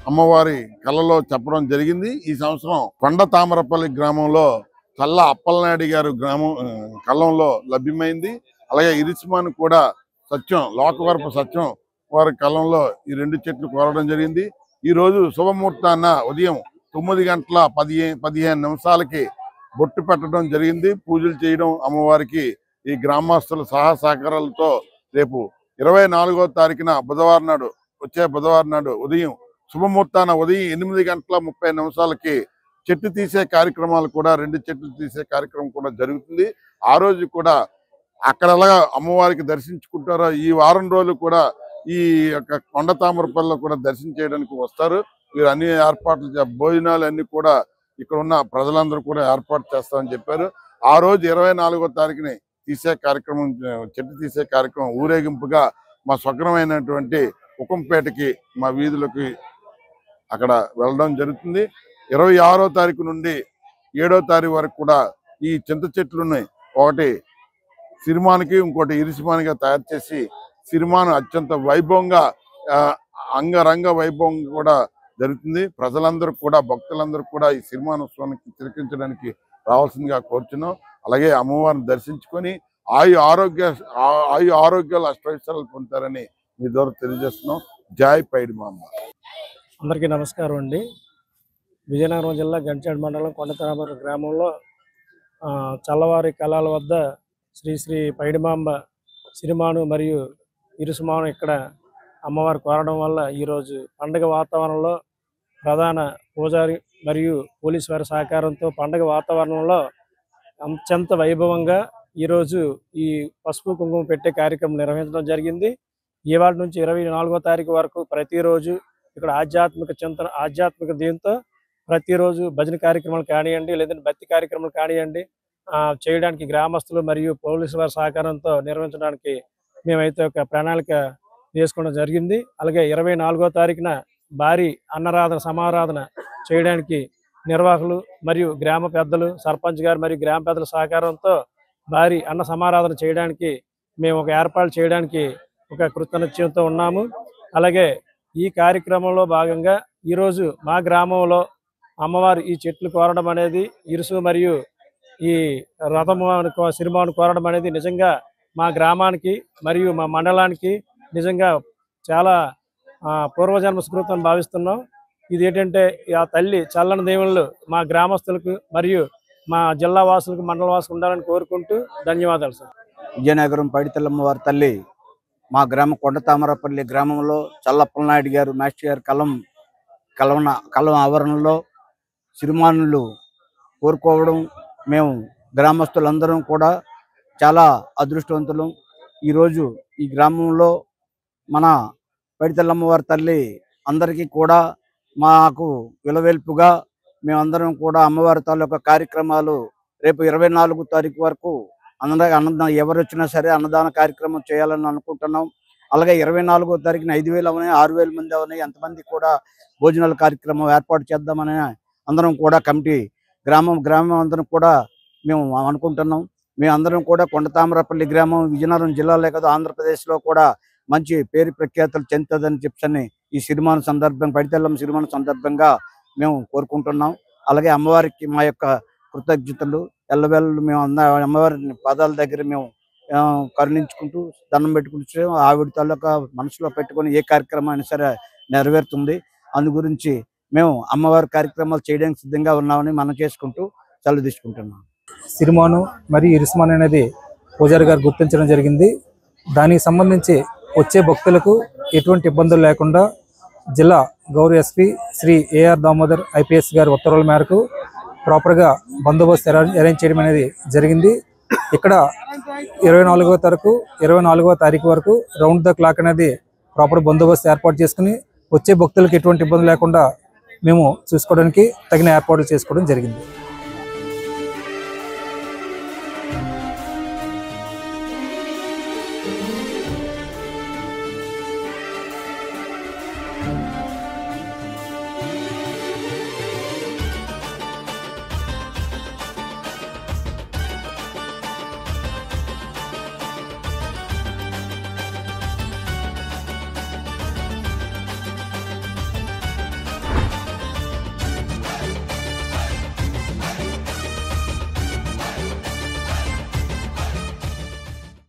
అమ్మవారి కళలో చెప్పడం జరిగింది. ఈ సంవత్సరం కొండ తామరపల్లి గ్రామంలో చల్ల అప్పలనాయుడు గారు కళ్ళంలో లభ్యమైంది. అలాగే ఇరిస్మాన్ కూడా సత్యం లోకవరపు సత్యం వారి కళ్ళంలో ఈ 2 చెట్లు కోరడం జరిగింది. ఈ రోజు శుభముహూర్తాన ఉదయం 9 గంటల 15 నిమిషాలకి బొట్టు పెట్టడం జరిగింది. పూజలు చేయడం అమ్మవారికి ఈ గ్రామస్తుల సహకారాలతో రేపు 24వ తారీఖున బుధవారం నాడు వచ్చే బుధవారం నాడు శుభముహూర్తాన ఉదయం 8 గంటల 30 నిమిషాలకి చెట్టు తీసే కార్యక్రమాలు కూడా 2 చెట్లు తీసే కార్యక్రమం కూడా జరుగుతుంది. ఆ రోజు కూడా అక్కడ ఎలాగా అమ్మవారికి దర్శించుకుంటారో ఈ వారం రోజులు కూడా ఈ యొక్క కొండ తామరపల్లిలో కూడా దర్శనం చేయడానికి వస్తారు. వీరు అన్ని ఏర్పాట్లు భోజనాలు అన్ని కూడా ఇక్కడ ఉన్న ప్రజలందరూ కూడా ఏర్పాటు చేస్తామని చెప్పారు. ఆ రోజు 24వ తారీఖుని చెట్టు తీసే కార్యక్రమం ఊరేగింపుగా మా స్వగ్రమైనటువంటి ఉకంపేటకి మా వీధులకి అక్కడ వెళ్ళడం జరుగుతుంది. 26వ తారీఖు నుండి 7వ తారీఖు వరకు కూడా ఈ చింత చెట్లుని ఒకటి సిరిమానికి ఇంకోటి ఇరిసిమానిగా తయారు చేసి సిరిమాను అత్యంత వైభవంగా అంగరంగ వైభవంగా కూడా జరుగుతుంది. ప్రజలందరూ కూడా భక్తులందరూ కూడా ఈ సిరిమానోత్సవానికి తిలకించడానికి రావాల్సిందిగా కోరుచున్నాం. అలాగే అమ్మవారిని దర్శించుకొని ఆయు ఆరోగ్యాలు అష్టైశ్వర్యాలు పొందుతారని మీ ద్వారా తెలియజేస్తున్నాం. జై పైడిమాంబ. అందరికీ నమస్కారం అండి. విజయనగరం జిల్లా గంచేడు మండలం కొండతామర గ్రామంలో చల్లవారి కళాల వద్ద శ్రీ శ్రీ పైడిమాంబ సిరిమాను మరియు ఇరుసుమాను ఇక్కడ అమ్మవారు కోరడం వల్ల ఈరోజు పండుగ వాతావరణంలో ప్రధాన పూజారి మరియు పోలీసు వారి సహకారంతో పండుగ వాతావరణంలో అత్యంత వైభవంగా ఈరోజు ఈ పసుపు కుంకుమ పెట్టే కార్యక్రమం నిర్వహించడం జరిగింది. ఇవాళ నుంచి 24వ తారీఖు వరకు ప్రతిరోజు ఇక్కడ ఆధ్యాత్మిక దీంతో ప్రతిరోజు భజన కార్యక్రమాలు కానివ్వండి, లేదంటే భక్తి కార్యక్రమాలు కానివ్వండి చేయడానికి గ్రామస్తులు మరియు పోలీసు వారి సహకారంతో నిర్వహించడానికి మేమైతే ఒక ప్రణాళిక చేసుకోవడం జరిగింది. అలాగే 24వ తారీఖున భారీ అన్నరాధన సమారాధన చేయడానికి నిర్వాహకులు మరియు గ్రామ పెద్దలు సర్పంచ్ గారు మరియు గ్రామ పెద్దల సహకారంతో భారీ అన్న సమారాధన చేయడానికి మేము ఒక ఏర్పాటు చేయడానికి ఒక కృతనిశ్చయంతో ఉన్నాము. అలాగే ఈ కార్యక్రమంలో భాగంగా ఈరోజు మా గ్రామంలో అమ్మవారు ఈ చెట్లు కోరడం అనేది ఇరుసు మరియు ఈ రథము సిరిమాను కోరడం అనేది నిజంగా మా గ్రామానికి మరియు మా మండలానికి నిజంగా చాలా పూర్వజన్మ స్మృతం భావిస్తున్నాం. ఇది ఏంటంటే ఆ తల్లి చల్లని దేవుళ్ళు మా గ్రామస్తులకు మరియు మా జిల్లా వాసులకు మండల వాసులకు ఉండాలని కోరుకుంటూ ధన్యవాదాలు సార్. విజయనగరం పైడితల్లమ్మవారి తల్లి మా గ్రామం కొండ తామరపల్లి గ్రామంలో చల్లప్పలనాయుడు గారు మాస్టర్ గారు కలం ఆవరణలో సిరిమానులు కోరుకోవడం మేము గ్రామస్తులందరం కూడా చాలా అదృష్టవంతులం. ఈరోజు ఈ గ్రామంలో మన పైడితల్లమ్మవారి తల్లి అందరికీ కూడా మాకు విలవేల్పుగా మేమందరం కూడా అమ్మవారి తాలూకా కార్యక్రమాలు రేపు 24వ తారీఖు వరకు అన్నదానం ఎవరు వచ్చినా సరే అన్నదాన కార్యక్రమం చేయాలని అనుకుంటున్నాం. అలాగే 24వ తారీఖున 5,000 అవని 6,000 మంది అవని ఎంతమంది కూడా భోజనాల కార్యక్రమం ఏర్పాటు చేద్దామని అందరం కూడా కమిటీ గ్రామం అందరం కూడా మేము అనుకుంటున్నాం. మేమందరం కూడా కొండ తామరపల్లి గ్రామం విజయనగరం జిల్లాలో కాదు ఆంధ్రప్రదేశ్లో కూడా మంచి పేరు ప్రఖ్యాతులు చెందుతుందని చెప్పని ఈ సిరిమాను సందర్భంగా పైడితల్లమ్మ సిరిమాను సందర్భంగా మేము కోరుకుంటున్నాం. అలాగే అమ్మవారికి మా యొక్క కృతజ్ఞతలు ఎల్లవేళలు మేము అమ్మవారి పాదాల దగ్గర మేము కరుణించుకుంటూ దండం పెట్టుకుంటూ ఆవిడ తాలూకా మనసులో పెట్టుకొని ఏ కార్యక్రమం అయినా సరే నెరవేరుతుంది. అందు గురించి మేము అమ్మవారి కార్యక్రమాలు చేయడానికి సిద్ధంగా ఉన్నామని మనం చేసుకుంటూ సెలవు తీసుకుంటున్నాం. సిరిమాను మరియు ఇరుసుమాను అనేది పూజారి గారు గుర్తించడం జరిగింది. దానికి సంబంధించి వచ్చే భక్తులకు ఎటువంటి ఇబ్బందులు లేకుండా జిల్లా గౌరవ SP Shri AR Damodar IPS గారి ఉత్తర్వుల మేరకు ప్రాపర్గా బందోబస్తు అరేంజ్ చేయడం అనేది జరిగింది. ఇక్కడ 24వ తారీఖు వరకు రౌండ్ ద క్లాక్ అనేది ప్రాపర్ బందోబస్తు ఏర్పాటు చేసుకుని వచ్చే భక్తులకు ఎటువంటి ఇబ్బంది లేకుండా మేము చూసుకోవడానికి తగిన ఏర్పాట్లు చేసుకోవడం జరిగింది.